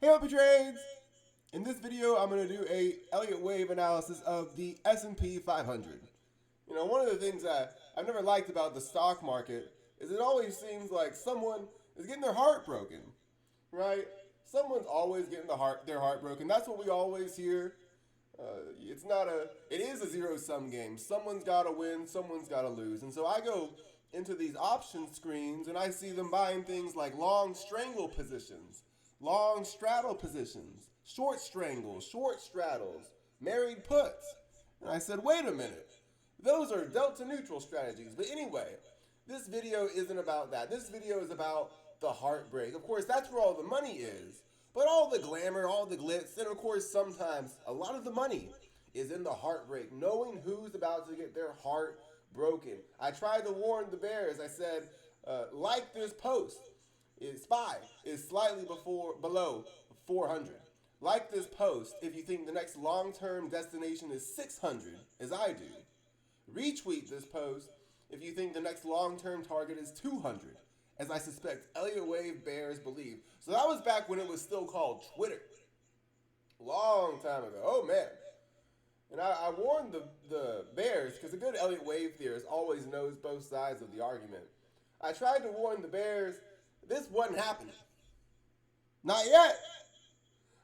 Hey, Happy Trades! In this video, I'm going to do a Elliott wave analysis of the S&P 500. You know, one of the things that I've never liked about the stock market is it always seems like someone is getting their heart broken, right? Someone's always getting their heart broken. That's what we always hear. It is a zero-sum game. Someone's got to win, someone's got to lose. And so I go into these option screens and I see them buying things like long strangle positions, long straddle positions, short strangles, short straddles, married puts. And I said, wait a minute. Those are delta neutral strategies. But anyway, this video isn't about that. This video is about the heartbreak. Of course, that's where all the money is. But all the glamour, all the glitz, and of course, sometimes a lot of the money is in the heartbreak, knowing who's about to get their heart broken. I tried to warn the bears. I said, like this post, SPY is slightly below 400. Like this post if you think the next long-term destination is 600, as I do. Retweet this post if you think the next long-term target is 200, as I suspect Elliott Wave bears believe. So that was back when it was still called Twitter. Long time ago. Oh, man. And I warned the bears, because a good Elliott Wave theorist always knows both sides of the argument. I tried to warn the bears this wasn't happening. Not yet.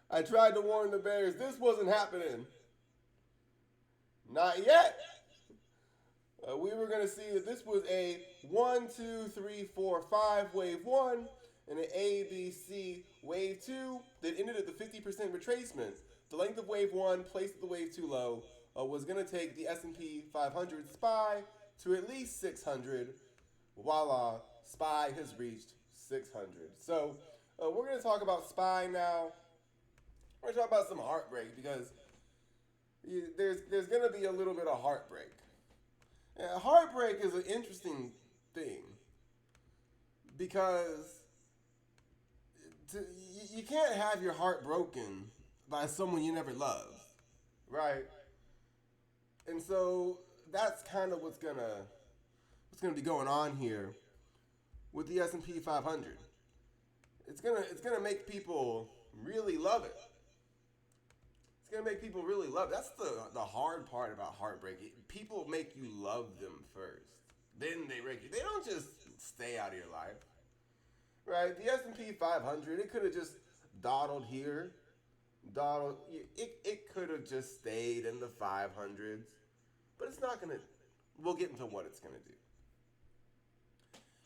I tried to warn the bears this wasn't happening. Not yet. We were going to see that this was a 1, 2, 3, 4, 5 wave 1 and an A, B, C wave 2 that ended at the 50% retracement. The length of wave 1 placed at the wave 2 low was going to take the S&P 500 SPY to at least 600. Voila, SPY has reached 600. So we're going to talk about SPY now. We're going to talk about some heartbreak because there's going to be a little bit of heartbreak. Heartbreak is an interesting thing because you can't have your heart broken by someone you never loved, right? And so that's kind of what's gonna be going on here with the S&P 500. It's gonna make people really love it. It's gonna make people really love it. That's the hard part about heartbreak. People make you love them first, then they break you. They don't just stay out of your life, right? The S&P 500, it could have just dawdled here, dawdled. It could have just stayed in the 500s, but it's not gonna. We'll get into what it's gonna do.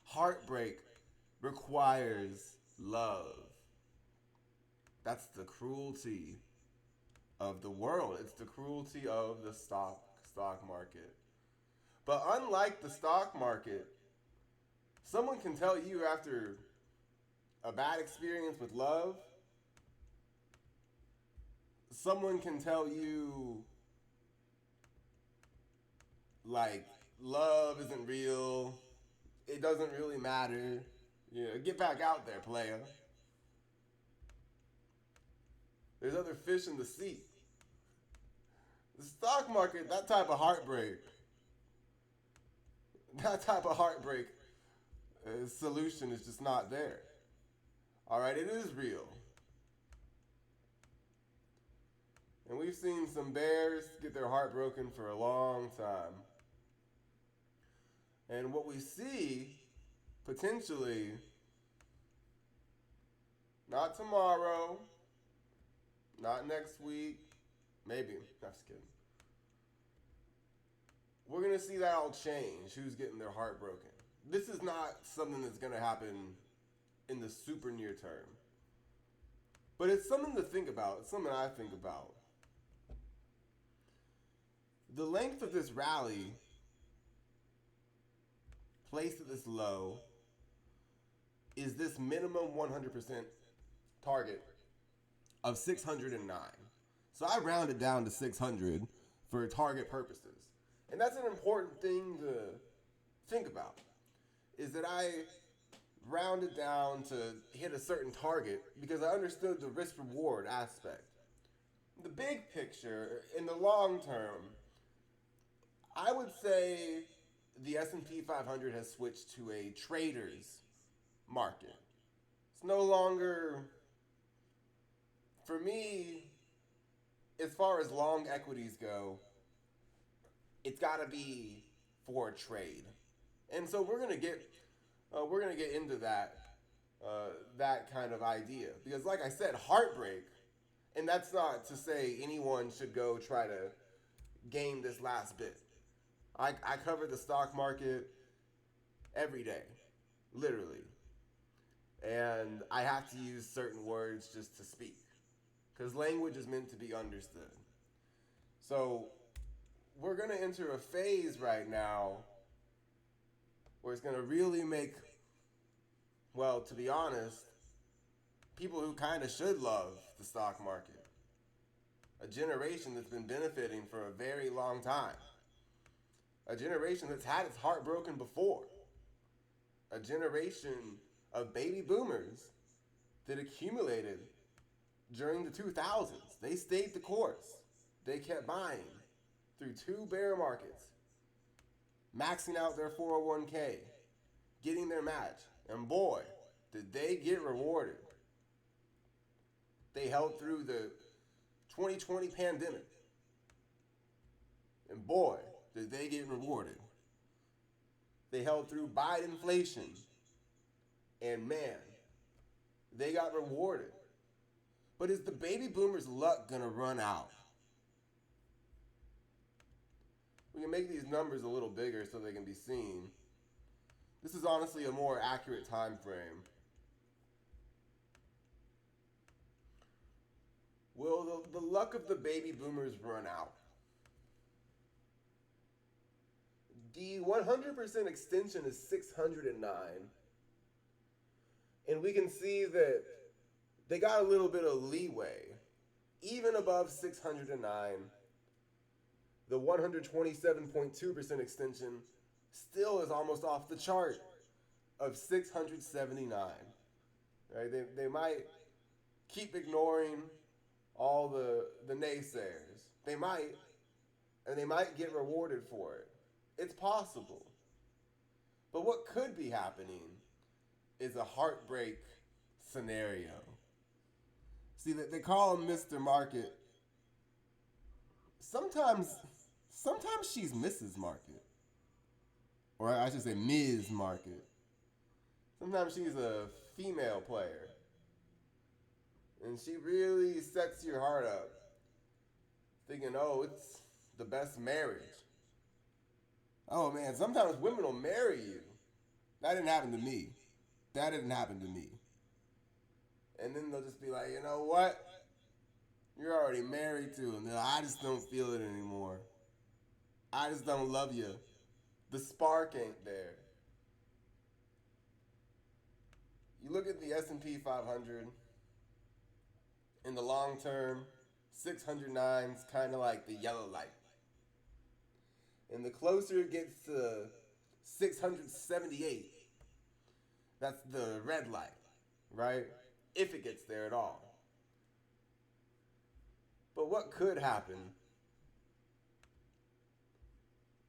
Heartbreak requires love. That's the cruelty of the world. It's the cruelty of the stock market. But unlike the stock market, someone can tell you after a bad experience with love, someone can tell you like love isn't real, it doesn't really matter. Yeah, get back out there, player. There's other fish in the sea. The stock market, that type of heartbreak solution is just not there. All right, it is real. And we've seen some bears get their heart broken for a long time. And what we see, potentially, not tomorrow, not next week, maybe, I'm just kidding. We're going to see that all change, who's getting their heart broken. This is not something that's going to happen in the super near term. But it's something to think about. It's something I think about. The length of this rally placed at this low is this minimum 100% target of 609. So I rounded down to 600 for target purposes. And that's an important thing to think about, is that I rounded down to hit a certain target because I understood the risk reward aspect. The big picture, in the long term, I would say the S&P 500 has switched to a trader's market. It's no longer for me, as far as long equities go, it's got to be for a trade, and so we're gonna get into that kind of idea because, like I said, heartbreak, and that's not to say anyone should go try to gain this last bit. I cover the stock market every day, literally, and I have to use certain words just to speak because language is meant to be understood. So we're gonna enter a phase right now where it's gonna really make, well, to be honest, people who kind of should love the stock market, a generation that's been benefiting for a very long time, a generation that's had its heart broken before, a generation of baby boomers that accumulated during the 2000s. They stayed the course. They kept buying through two bear markets, maxing out their 401k, getting their match, and boy, did they get rewarded. They held through the 2020 pandemic, and boy, did they get rewarded. They held through Biden inflation, and man, they got rewarded. But is the baby boomers' luck gonna run out? We can make these numbers a little bigger so they can be seen. This is honestly a more accurate time frame. Will the luck of the baby boomers run out? The 100% extension is 609. And we can see that they got a little bit of leeway. Even above 609, the 127.2% extension still is almost off the chart of 679. Right? They might keep ignoring all the naysayers. They might, and they might get rewarded for it. It's possible. But what could be happening is a heartbreak scenario. See, they call him Mr. Market. Sometimes she's Mrs. Market. Or I should say Ms. Market. Sometimes she's a female player. And she really sets your heart up. Thinking, oh, it's the best marriage. Oh man, sometimes women will marry you. That didn't happen to me. That didn't happen to me. And then they'll just be like, you know what? You're already married to him. I just don't feel it anymore. I just don't love you. The spark ain't there. You look at the S&P 500. In the long term, 609 is kind of like the yellow light. And the closer it gets to 678, that's the red light, right? If it gets there at all. But what could happen?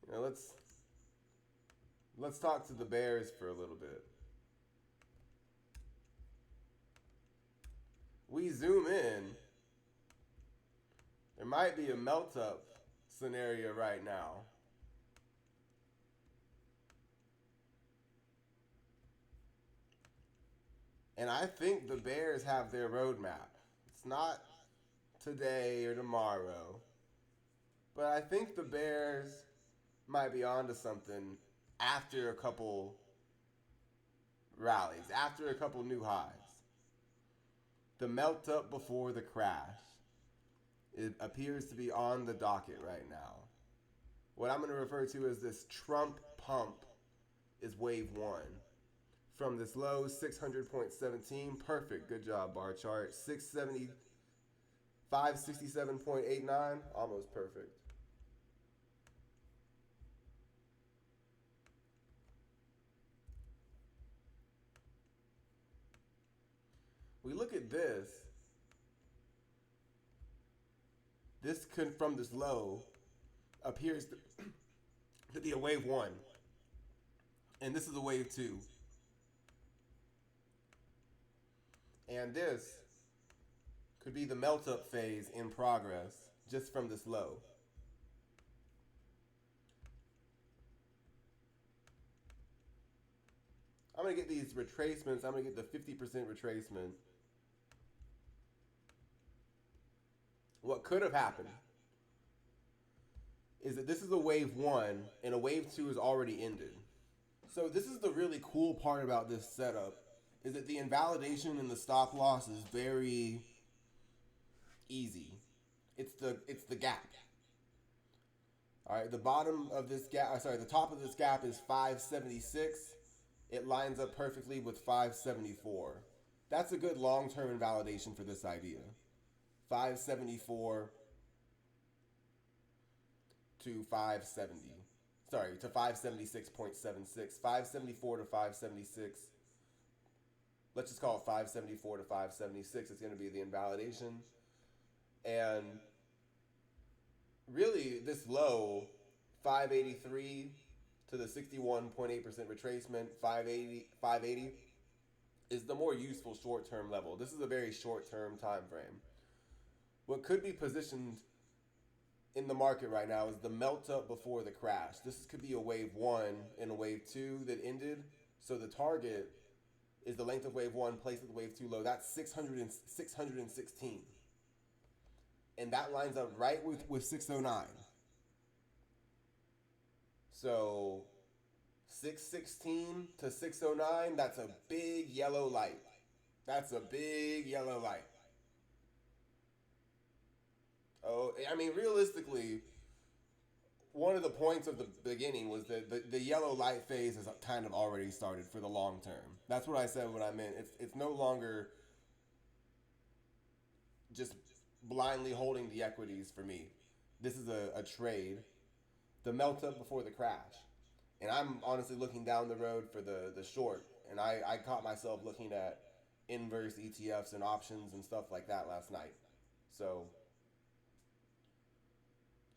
You know, let's talk to the bears for a little bit. We zoom in, there might be a melt up scenario right now. And I think the Bears have their roadmap. It's not today or tomorrow, but I think the Bears might be onto something after a couple rallies, after a couple new highs. The melt up before the crash. It appears to be on the docket right now. What I'm going to refer to as this Trump pump is wave one. From this low 600.17, perfect, good job bar chart. 670, 567.89, almost perfect. We look at this. This could, from this low, appears to be a wave one. And this is a wave two. And this Could be the melt up phase in progress just from this low. I'm going to get these retracements. I'm going to get the 50% retracement. What could have happened is that this is a wave one and a wave two is already ended. So this is the really cool part about this setup is that the invalidation and the stop loss is very easy. It's the gap. All right, the bottom of this gap, sorry, the top of this gap is 576. It lines up perfectly with 574. That's a good long-term invalidation for this idea. 574 to 570. Sorry, to 576.76. 574 to 576. Let's just call it 574 to 576. It's going to be the invalidation. And really, this low, 583 to the 61.8% retracement, 580, is the more useful short-term level. This is a very short-term time frame. What could be positioned in the market right now is the melt up before the crash. This could be a wave one and a wave two that ended. So the target is the length of wave one placed at the wave two low. That's 616. And that lines up right with 609. So 616 to 609, that's a big yellow light. That's a big yellow light. Oh, I mean, realistically, one of the points of the beginning was that the yellow light phase has kind of already started for the long term. That's what I said when I meant it's no longer just blindly holding the equities for me. This is a trade. The melt up before the crash. And I'm honestly looking down the road for the short. And I caught myself looking at inverse ETFs and options and stuff like that last night. So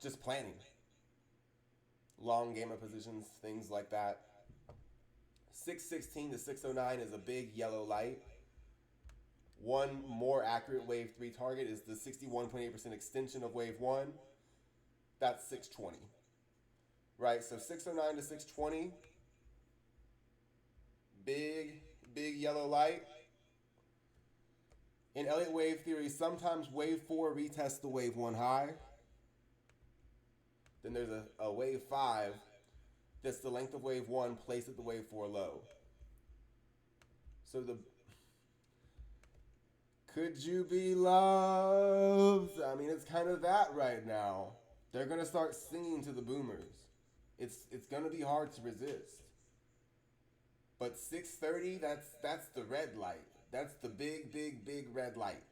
just planning. Long game of positions, things like that. 616 to 609 is a big yellow light. One more accurate wave 3 target is the 61.8% extension of wave 1. That's 620. Right, so 609 to 620. Big yellow light. In Elliott wave theory, sometimes wave 4 retests the wave 1 high. Then there's a wave 5 that's the length of wave 1 placed at the wave 4 low. So could you be loved? I mean, it's kind of that right now. They're going to start singing to the boomers. It's going to be hard to resist. But 630, that's the red light. That's the big red light.